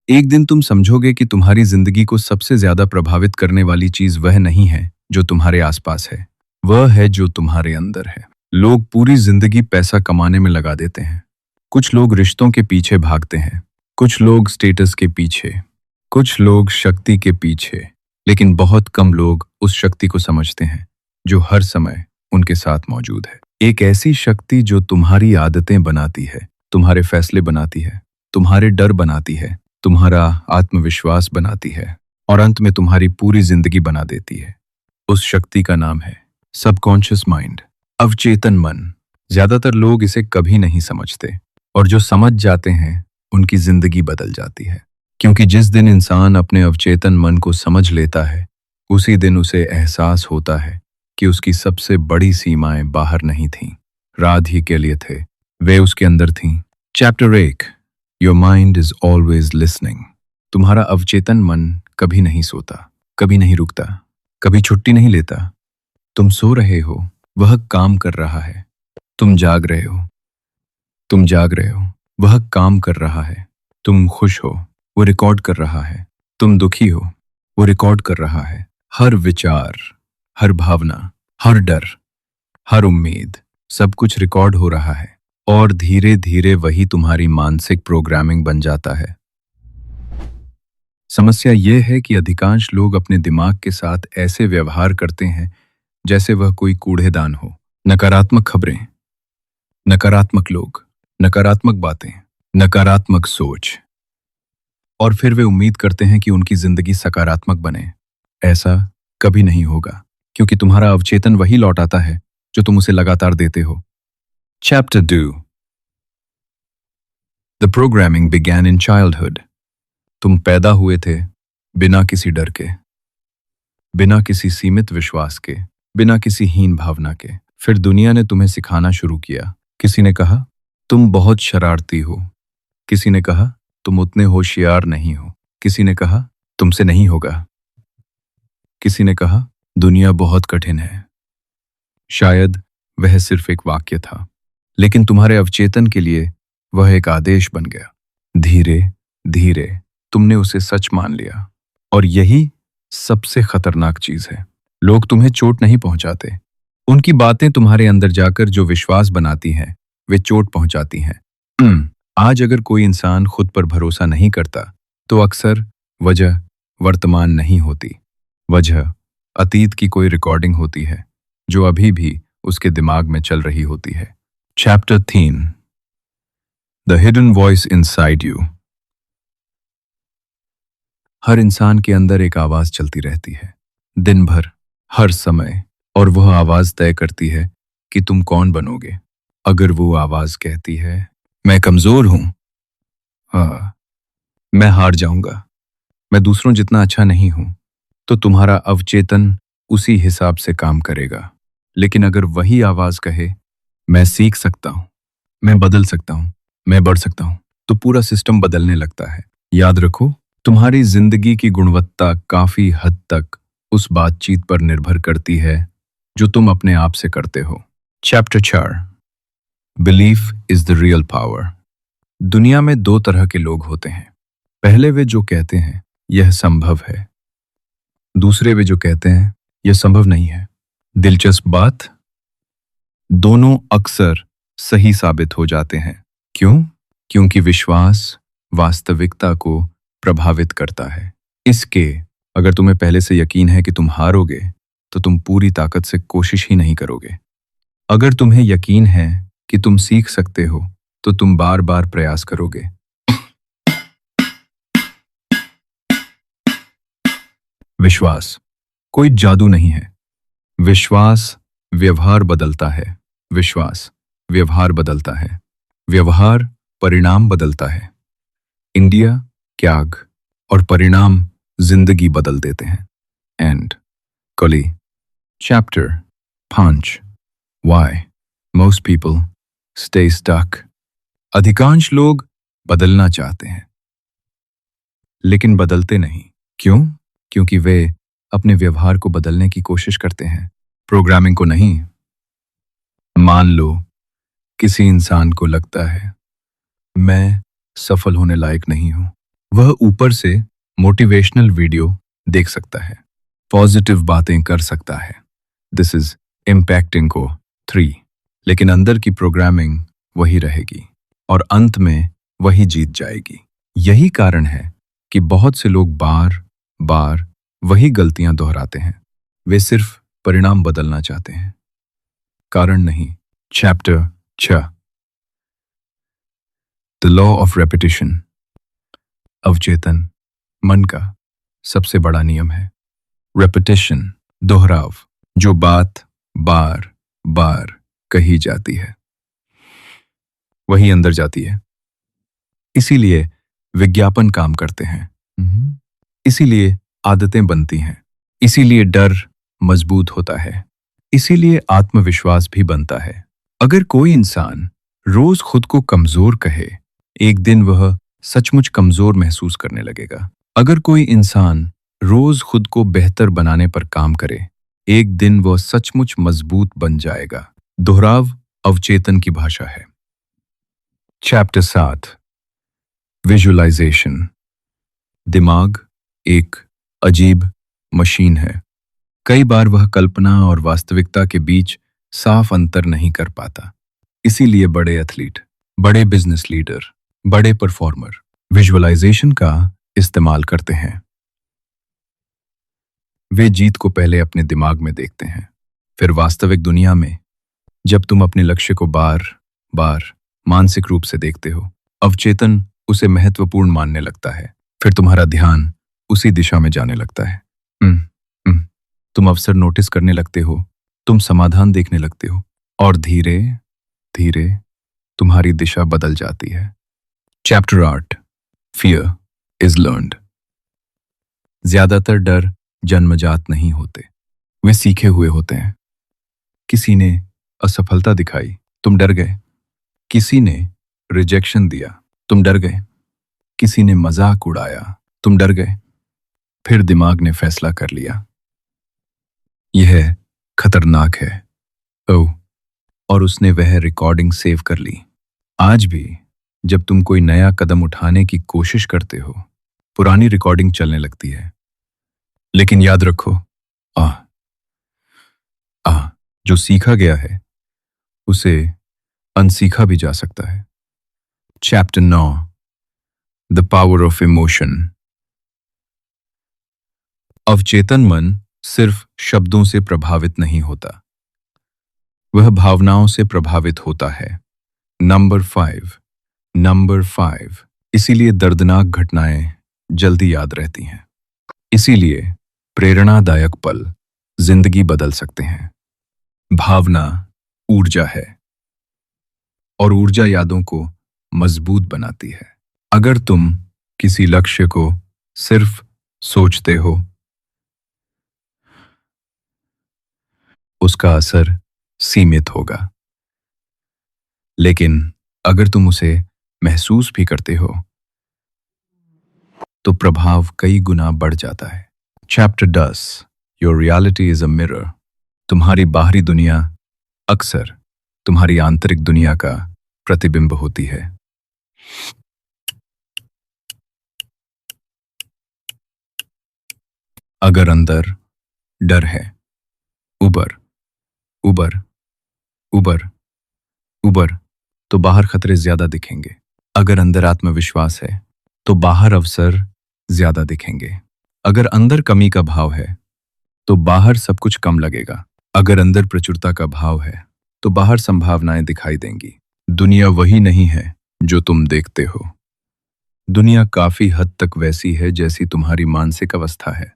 एक दिन तुम समझोगे कि तुम्हारी जिंदगी को सबसे ज्यादा प्रभावित करने वाली चीज वह नहीं है जो तुम्हारे आसपास है, वह है जो तुम्हारे अंदर है। लोग पूरी जिंदगी पैसा कमाने में लगा देते हैं। कुछ लोग रिश्तों के पीछे भागते हैं, कुछ लोग स्टेटस के पीछे, कुछ लोग शक्ति के पीछे, लेकिन बहुत कम लोग उस शक्ति को समझते हैं जो हर समय उनके साथ मौजूद है। एक ऐसी शक्ति जो तुम्हारी आदतें बनाती है, तुम्हारे फैसले बनाती है, तुम्हारे डर बनाती है, तुम्हारा आत्मविश्वास बनाती है और अंत में तुम्हारी पूरी जिंदगी बना देती है। उस शक्ति का नाम है सबकॉन्शियस माइंड, अवचेतन मन। ज्यादातर लोग इसे कभी नहीं समझते और जो समझ जाते हैं उनकी जिंदगी बदल जाती है, क्योंकि जिस दिन इंसान अपने अवचेतन मन को समझ लेता है उसी दिन उसे एहसास होता है कि उसकी सबसे बड़ी सीमाएं बाहर नहीं थीं, रात ही के लिए थे, वे उसके अंदर थीं। Chapter 1, your mind is always listening. तुम्हारा अवचेतन मन कभी नहीं सोता, कभी नहीं रुकता, कभी छुट्टी नहीं लेता। तुम सो रहे हो, वह काम कर रहा है। तुम जाग रहे हो, तुम जाग रहे हो, वह काम कर रहा है। तुम खुश हो, वो रिकॉर्ड कर रहा है। तुम दुखी हो, वो रिकॉर्ड कर रहा है। हर विचार, हर भावना, हर डर, हर उम्मीद, सब कुछ रिकॉर्ड हो रहा है और धीरे धीरे वही तुम्हारी मानसिक प्रोग्रामिंग बन जाता है। समस्या यह है कि अधिकांश लोग अपने दिमाग के साथ ऐसे व्यवहार करते हैं जैसे वह कोई कूड़ेदान हो। नकारात्मक खबरें, नकारात्मक लोग, नकारात्मक बातें, नकारात्मक सोच, और फिर वे उम्मीद करते हैं कि उनकी जिंदगी सकारात्मक बने। ऐसा कभी नहीं होगा, क्योंकि तुम्हारा अवचेतन वही लौटाता है जो तुम उसे लगातार देते हो। Chapter 2, The programming began in childhood. तुम पैदा हुए थे बिना किसी डर के, बिना किसी सीमित विश्वास के, बिना किसी हीन भावना के। फिर दुनिया ने तुम्हें सिखाना शुरू किया। किसी ने कहा तुम बहुत शरारती हो, किसी ने कहा तुम उतने होशियार नहीं हो, किसी ने कहा तुमसे नहीं होगा, किसी ने कहा दुनिया बहुत कठिन है। शायद वह सिर्फ एक वाक्य था, लेकिन तुम्हारे अवचेतन के लिए वह एक आदेश बन गया। धीरे धीरे तुमने उसे सच मान लिया, और यही सबसे खतरनाक चीज है। लोग तुम्हें चोट नहीं पहुंचाते, उनकी बातें तुम्हारे अंदर जाकर जो विश्वास बनाती हैं वे चोट पहुंचाती हैं। आज अगर कोई इंसान खुद पर भरोसा नहीं करता तो अक्सर वजह वर्तमान नहीं होती, वजह अतीत की कोई रिकॉर्डिंग होती है जो अभी भी उसके दिमाग में चल रही होती है। Chapter 3, The Hidden Voice Inside You. हर इंसान के अंदर एक आवाज चलती रहती है, दिन भर, हर समय, और वह आवाज तय करती है कि तुम कौन बनोगे। अगर वो आवाज कहती है मैं कमजोर हूं, हाँ, मैं हार जाऊंगा, मैं दूसरों जितना अच्छा नहीं हूं, तो तुम्हारा अवचेतन उसी हिसाब से काम करेगा। लेकिन अगर वही आवाज कहे मैं सीख सकता हूं, मैं बदल सकता हूं, मैं बढ़ सकता हूं, तो पूरा सिस्टम बदलने लगता है। याद रखो, तुम्हारी जिंदगी की गुणवत्ता काफी हद तक उस बातचीत पर निर्भर करती है जो तुम अपने आप से करते हो। Chapter 4, Belief is the real power. दुनिया में दो तरह के लोग होते हैं। पहले वे जो कहते हैं यह संभव है, दूसरे वे जो कहते हैं यह संभव नहीं है। दिलचस्प बात, दोनों अक्सर सही साबित हो जाते हैं। क्यों? क्योंकि विश्वास वास्तविकता को प्रभावित करता है। इसके अगर तुम्हें पहले से यकीन है कि तुम हारोगे तो तुम पूरी ताकत से कोशिश ही नहीं करोगे। अगर तुम्हें यकीन है कि तुम सीख सकते हो तो तुम बार बार प्रयास करोगे। विश्वास कोई जादू नहीं है। विश्वास व्यवहार बदलता है, विश्वास व्यवहार बदलता है, व्यवहार परिणाम बदलता है। इंडिया त्याग और परिणाम जिंदगी बदल देते हैं। एंड कली। Chapter 5, Why most people stay stuck. अधिकांश लोग बदलना चाहते हैं लेकिन बदलते नहीं। क्यों? क्योंकि वे अपने व्यवहार को बदलने की कोशिश करते हैं, प्रोग्रामिंग को नहीं। मान लो किसी इंसान को लगता है मैं सफल होने लायक नहीं हूं, वह ऊपर से मोटिवेशनल वीडियो देख सकता है, पॉजिटिव बातें कर सकता है। दिस इज इम्पैक्टिंग को 3, लेकिन अंदर की प्रोग्रामिंग वही रहेगी और अंत में वही जीत जाएगी। यही कारण है कि बहुत से लोग बार बार वही गलतियां दोहराते हैं। वे सिर्फ परिणाम बदलना चाहते हैं, कारण नहीं। Chapter 6, the law of repetition. अवचेतन मन का सबसे बड़ा नियम है। रेपिटेशन, दोहराव। जो बात बार बार कही जाती है वही अंदर जाती है। इसीलिए विज्ञापन काम करते हैं, इसीलिए आदतें बनती हैं, इसीलिए डर मजबूत होता है, इसीलिए आत्मविश्वास भी बनता है। अगर कोई इंसान रोज खुद को कमजोर कहे, एक दिन वह सचमुच कमजोर महसूस करने लगेगा। अगर कोई इंसान रोज खुद को बेहतर बनाने पर काम करे, एक दिन वह सचमुच मजबूत बन जाएगा। दोहराव अवचेतन की भाषा है। Chapter 7, visualisation. दिमाग एक अजीब मशीन है। कई बार वह कल्पना और वास्तविकता के बीच साफ अंतर नहीं कर पाता। इसीलिए बड़े एथलीट, बड़े बिजनेस लीडर, बड़े परफॉर्मर विजुअलाइजेशन का इस्तेमाल करते हैं। वे जीत को पहले अपने दिमाग में देखते हैं, फिर वास्तविक दुनिया में। जब तुम अपने लक्ष्य को बार बार मानसिक रूप से देखते हो, अवचेतन उसे महत्वपूर्ण मानने लगता है। फिर तुम्हारा ध्यान उसी दिशा में जाने लगता है। तुम अवसर नोटिस करने लगते हो, तुम समाधान देखने लगते हो, और धीरे धीरे तुम्हारी दिशा बदल जाती है। Chapter 8, fear is learned. ज्यादातर डर जन्मजात नहीं होते, वे सीखे हुए होते हैं। किसी ने असफलता दिखाई, तुम डर गए। किसी ने रिजेक्शन दिया, तुम डर गए। किसी ने मजाक उड़ाया, तुम डर गए। फिर दिमाग ने फैसला कर लिया, यह खतरनाक है। ओह, और उसने वह रिकॉर्डिंग सेव कर ली। आज भी जब तुम कोई नया कदम उठाने की कोशिश करते हो, पुरानी रिकॉर्डिंग चलने लगती है। लेकिन याद रखो, जो सीखा गया है उसे अनसीखा भी जा सकता है। Chapter 9, the power of emotion. अवचेतन मन सिर्फ शब्दों से प्रभावित नहीं होता, वह भावनाओं से प्रभावित होता है। नंबर 5, इसीलिए दर्दनाक घटनाएं जल्दी याद रहती हैं। इसीलिए प्रेरणादायक पल जिंदगी बदल सकते हैं। भावना ऊर्जा है, और ऊर्जा यादों को मजबूत बनाती है। अगर तुम किसी लक्ष्य को सिर्फ सोचते हो, उसका असर सीमित होगा। लेकिन अगर तुम उसे महसूस भी करते हो, तो प्रभाव कई गुना बढ़ जाता है। Chapter 10, your reality is a mirror. तुम्हारी बाहरी दुनिया अक्सर तुम्हारी आंतरिक दुनिया का प्रतिबिंब होती है। अगर अंदर डर है, उबर उबर उबर उबर, तो बाहर खतरे ज्यादा दिखेंगे। अगर अंदर आत्मविश्वास है, तो बाहर अवसर ज्यादा दिखेंगे। अगर अंदर कमी का भाव है, तो बाहर सब कुछ कम लगेगा। अगर अंदर प्रचुरता का भाव है, तो बाहर संभावनाएं दिखाई देंगी। दुनिया वही नहीं है जो तुम देखते हो। दुनिया काफी हद तक वैसी है जैसी तुम्हारी मानसिक अवस्था है।